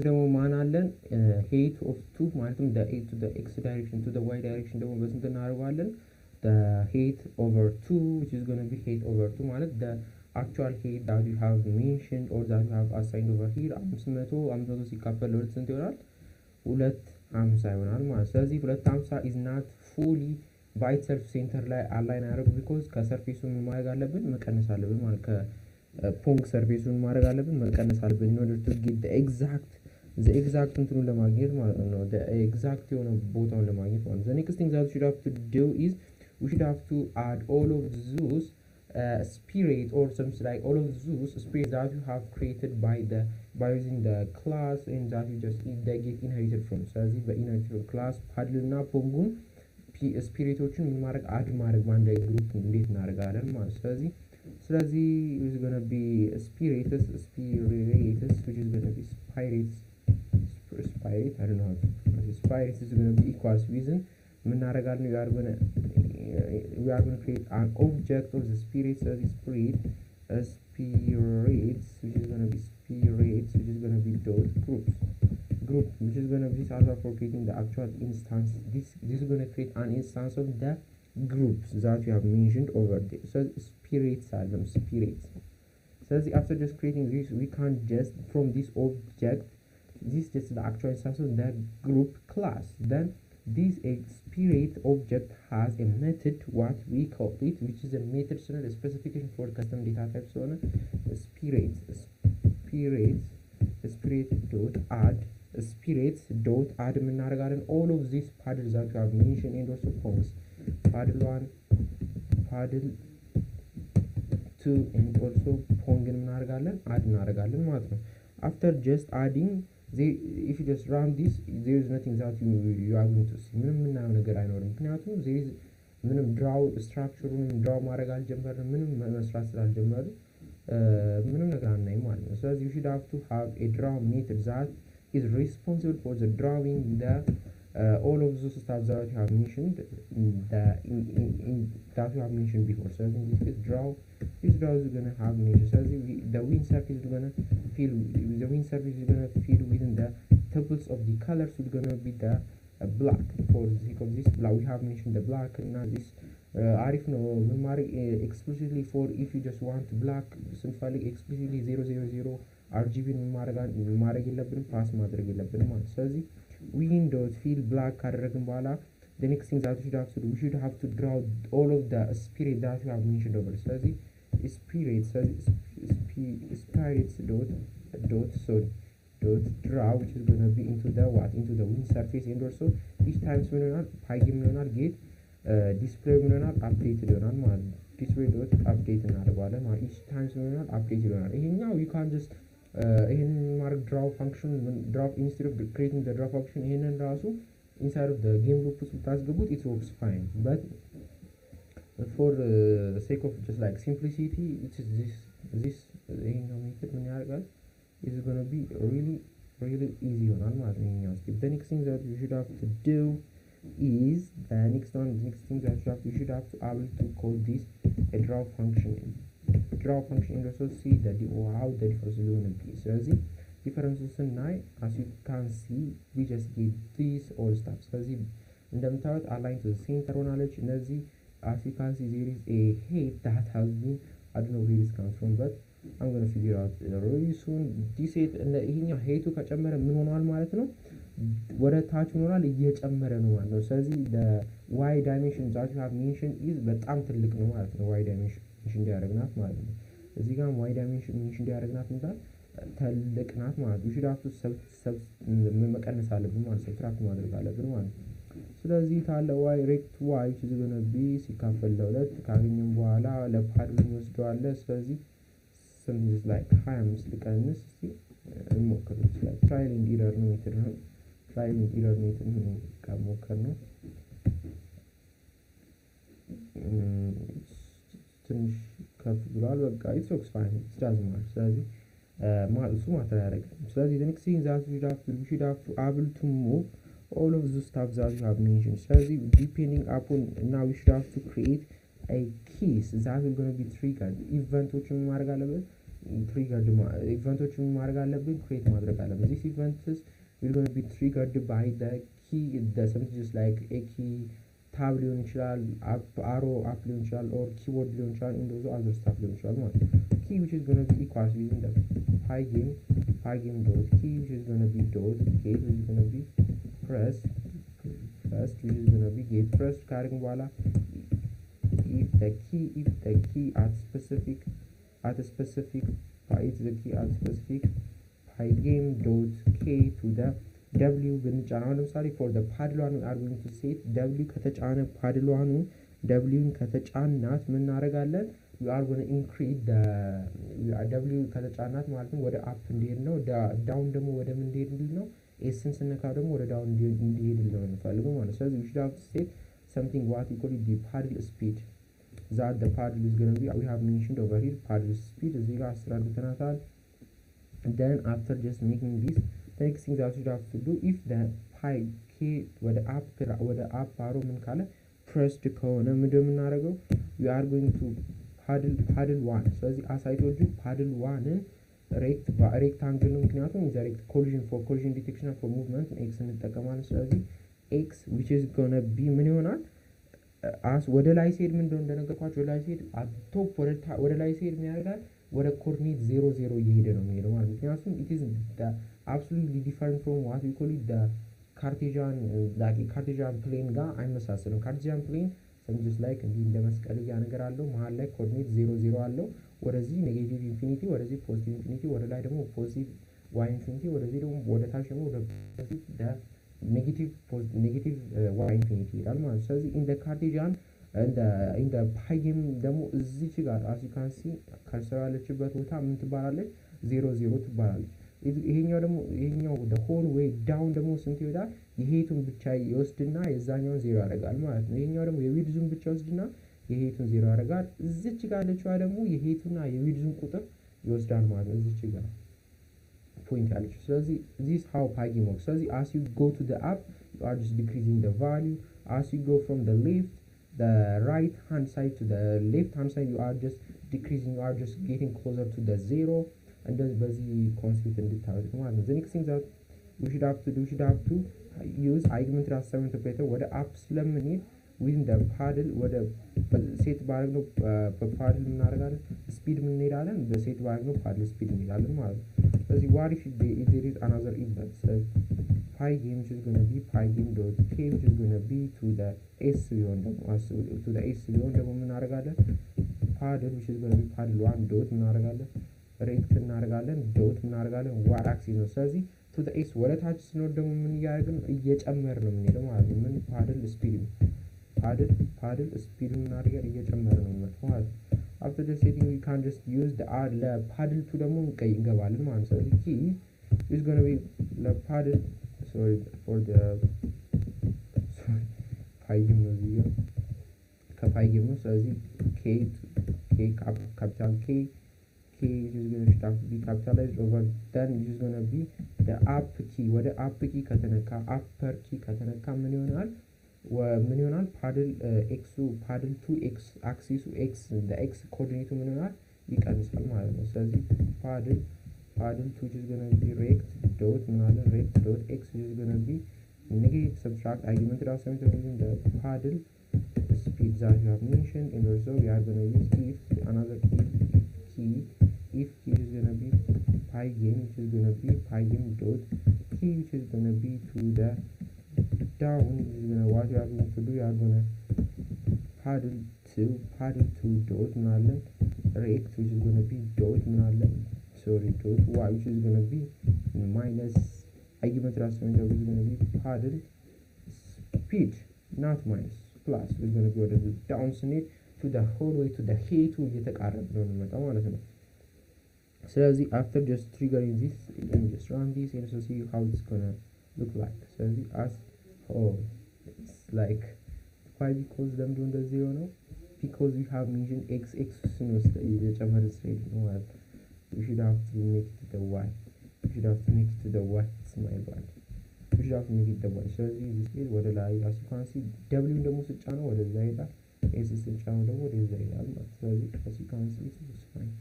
ደግሞ ማን አለን height of 2 ማለትም the a to the x direction to the y direction ደግሞ በስንት እናደርገዋለን the height over 2 which is going to be height over 2 ማለት the actual height that you have mentioned or that you have assigned over here 500 ሲካፈል ለሁለት ስንት ይሆናል 250 ይሆናል ማለት ስለዚህ 250 is not fully by itself center ላይ አላይን ያደርጉ because ከሰርፌሱ ምን ማድረግ አለብን መቀነስ አለብን ማለት ከፖንግ ሰርፌሱን ማድረግ አለብን መቀነስ አለብን in order to get the exact እንትኑን ለማግኘት ማለት ነው the exact የሆነ ቦታውን ለማግኘት ማለት ነው the next thing that we should have to do is we should have to add all of those spirit or something like all of those spirit that you have created by using the class and that you just they get inherited from ስለዚህ በinherited class ፓድልና ፖንጉን ስፒሪቶችን ምን ማድረግ አድ ማድረግ ባንድ ላይ ግሩፕ እንዴት እናደርጋለን ማለት ስለዚህ is going to be spiritus which is going to be spirits I don't know spirits is going to be equals reason ምን እናደርጋለን we are going to create an object of the spirit so the spirit spirits which is going to be spirits which is going to be dot group which is going to be also for creating the actual instance this is going to create an instance of the groups that you have mentioned over there so spirits are them spirits so after just creating this we can't just from this object this is the actual instance of the group class then this spirit object has a method what we call it which is a method so a specification for custom data type so on spirit dot add spirits dot add ምናደርጋለን all of these paddles that you have mentioned and also pongs paddle 1 paddle 2 and also pong ምናደርጋለን add እናደርጋለን ማለት ነው after just adding if you just run this there is nothing that you are going to see ምንም ምናምን ነገር አይኖርም ምክንያቱም there is ምንም draw structure-ን draw ማድረግ አልጀመርንም ምንም መስራት ስላልጀመርን ምንም ነገር አናይም ማለት ነው ስለዚህ you should have to have a draw method that is responsible for the drawing the all of those stuff that you have mentioned that that you have mentioned before so in this case this draw is going to have nature so the wind surface is going to fill within the tuples of the colors is going to be the black for the sake of this black we have mentioned the black now this arif no explicitly for if you just want black ስንፈልግ explicitly 000 RGB ማድረግ የለብንም ፓስ ማድረግ የለብንም ማለት ስለዚህ windows fill black ካደረግን በኋላ the next thing that we should have to draw all of the spirit that you have mentioned over ስለዚህ spirits dot draw which is going to be into the wind surface and also each time ምን ይሆናል ፓይም ይሆናል get display ምን ይሆናል update ይሆናል ማለት display dot update እናደርጋለን ማለት each time ምን ይሆናል update ይሆናል ይሄኛው you can just ይሄንን ማድረግ draw function draw instead of creating the draw function ይሄንን ራሱ inside of the game loop ውስጥ ብታስገቡት it works fine but for the sake of just like simplicity it is this ይሄኛው method ምን ያደርጋል is going to be really easy ይሆናል ማለት ነው ይሄኛው the next thing that you should have to do is the next thing that you should have to able to call this a draw function and also see that how the difference is going to be ስለዚህ differences እናይ as you can see we just get this all stuff ስለዚህ እንደምታዩት align to the center ሆናለች እነዚህ as you can see there is a head that has been I don't know where this comes from but I'm going to figure out really soon this head ይሄኛው ሄቱ ከጨመረ ምን ሆኗል ማለት ነው ወደ ታች ሆኗል እየጨመረ ነው ማለት ነው ስለዚህ the y dimension that you have mentioned is በጣም ትልቅ ነው ማለት ነው y dimension እንዲያደርግናት ማለት ነው እዚህ ጋር y dimension እንዲያደርግናት እንታል ትልቅ ናት ማለት you should have to sub መቀነስ አለብን ማለት subtract ማድረግ አለብን ማለት ስለዚህ ታለ y rect y is going to be ሲካፈል ለሁለት ካገኘን በኋላ ለፓድል እንወስደዋለን ስለዚህ something just like 25 ልቀንስ እስቲ እንሞክር ይችላል trial and error ነው ሜተድ ነው trial and error ሜተድ ነው ከሞከር ነው ትንሽ ከፍ ብሏል በቃ it looks fine it doesn't matter ስለዚህ እሱ ማተር ያደርጋል ስለዚህ the next thing that we should have to able to move all of the stuff that you have mentioned ስለዚህ depending upon now we should have to create a keys that is going to be triggered ኢቨንቶችን ማድረግ አለበት triggered events ማድረግ አለብን create ማድረግ አለብን these events will going to be triggered by the key the something just like a key tab ሊሆን ይችላል arrow up ሊሆን ይችላል or keyboard ሊሆን ይችላል and those other stuff ሊሆን ይችላል ማለት key which is going to be equals using the pygame dot key which is going to be dot gate which is going to be pressed first which is going to be gate pressed ካደረግን በኋላ if the key at specific pygame dot k to the w ብንጫን አሁን ለምሳሌ for the paddle one we are going to set w ከተጫነ paddle one w ከተጫናት ምን እናደርጋለን we are going to increase the w ከተጫናት ማለት ነው ወደ up እንዲሄድ ነው down ደግሞ ወደ ምን እንዲሄድ ነው s ን ስነካ ደግሞ ወደ down እንዲሄድ ነው እንፈልገው ማለት ስለዚህ we should have to set something what we call it the paddle speed that the paddle is going to be we have mentioned over here paddle speed is equal to አስራርተናታል and then after just making this the next thing that you have to do if the pi k ወደ up arrow ምን ካለ pressed ከሆነ ምንድነው የምናደርገው we are going to paddle 1 ስለዚህ as I told you paddle 1 ን rectangle ነው ምክንያቱም direct collision detection for movement x እንጠቀማለን ስለዚህ x which is going to be ምን ይሆናል as ወደ ላይ ሲሄድ ምን እንደነገርኳችሁ ወደ ላይ ሲሄድ ቶፕ ወደ ላይ ሲሄድ ምን ያደርጋል ወደ ኮኦርዲኔት 00 እየሄደ ነው የሚሄደው ማለት ምክንያቱም it is absolutely different from what we call it the cartesian plane ጋር አይመሳሰልም cartesian plane just like እንደ መስቀልያ ነገር አለው መሃል ላይ ኮኦርዲኔት 00 አለው ወደዚህ ኔጌቲቭ ኢንፊኒቲ ወደዚህ ፖዚቲቭ ኢንፊኒቲ ወደ ላይ ደግሞ ፖዚቲቭ y ኢንፊኒቲ ወደዚህ ደግሞ ወደ ታች ደግሞ ወደ negative y infinity ይላል ማለት ስለዚህ in the cartesian and in the pygame ደግሞ እዚች ጋር as you can see ከርሰር ያለችበት ቦታ ምን ትባላለች 00 ትባላለች ይሄኛው the whole way down ደግሞ ስንት ይወዳል ይሄቱን ብቻ ይወስድና የዛኛውን 0 ያደርጋል ማለት ነው ይሄኛው ደግሞ የዊድዙን ብቻ ይወስድና የሄቱን 0 ያደርጋል እዚች ጋር ያለችው ደግሞ የሄቱና የዊድዙን ቁጥር ይወስዳል ማለት ነው እዚች ጋር point ያለችው ስለዚህ this how pygame works ስለዚህ as you go to the up you are just decreasing the value as you go from the right hand side to the left hand side you are just decreasing you are just getting closer to the 0 and then በዚህ concept እንድታወቅ ማለት ነው the next thing that we should have to use augmented assignment operator ወደ up ስለምንሄድ within the paddle ወደ ሴት ባረግነው በፓድል እናደርጋለን ስፒድ ምን እንሄዳለን በሴት ባረግነው paddle speed እንሄዳለን ማለት ነው ስለዚህ what if there is another event so pygame which is going to be pygame dot k which is going to be to the s ቢሆን ደግሞ to the s ቢሆን ደግሞ ምን እናደርጋለን paddle which is going to be paddle 1 dot እናደርጋለን rect እናደርጋለን dot እናደርጋለን y axis ነው ስለዚህ to the s ወደ ታች ስንወርድ ደግሞ ምን ያደርግን እየጨመረ ነው የምንሄደው ማለት ነው ምን paddle speed paddle speed እናደርጋለን እየጨመረ ነው ማለት after the setting we can just use the paddle to ደግሞ እንገባለን ማለት ነው ስለዚህ key is going to be the paddle sorry for the pygame ነው እዚህ ጋር ከpygame ነው ስለዚህ k capital K is going to be capitalized over then it is going to be the up key ወደ up key ከተነካ upper key ከተነካ ምን ይሆናል paddle 2 x axis x the x coordinate ምን ይሆናል ይቀንሳል ማለት ነው ስለዚህ paddle 2 is going to be rect dot rect dot x is going to be negative subtract augmented assignment using the paddle speed that you have mentioned and also we are going to use if another key is going to be pygame which is going to be pygame dot key which is going to be to the down which is going to what you are going to do you are going to paddle 2 dot rect which is going to be dot dot y which is going to be minus augmented assignment which is going to be paddle speed not minus plus we're going to go to the down snit to the whole way to the height እየተቃረበ ነው የሚመጣው ማለት ነው ስለዚህ after just triggering this you can just run this and so see how it's gonna look like ስለዚህ as it's like why because them doing the 0 ነው because we have mentioned x sinus እየጨመረ ስለሄደ ነው ማለት we should have to make it the y it's my bad we should have to make it the y ስለዚህ this is ወደ ላይ as you can see w ደግሞ ስጫነው ወደዛ ይሄዳል s ስጫነው ደግሞ ወደዛ ይሄዳል ማለት ስለዚህ as you can see it's fine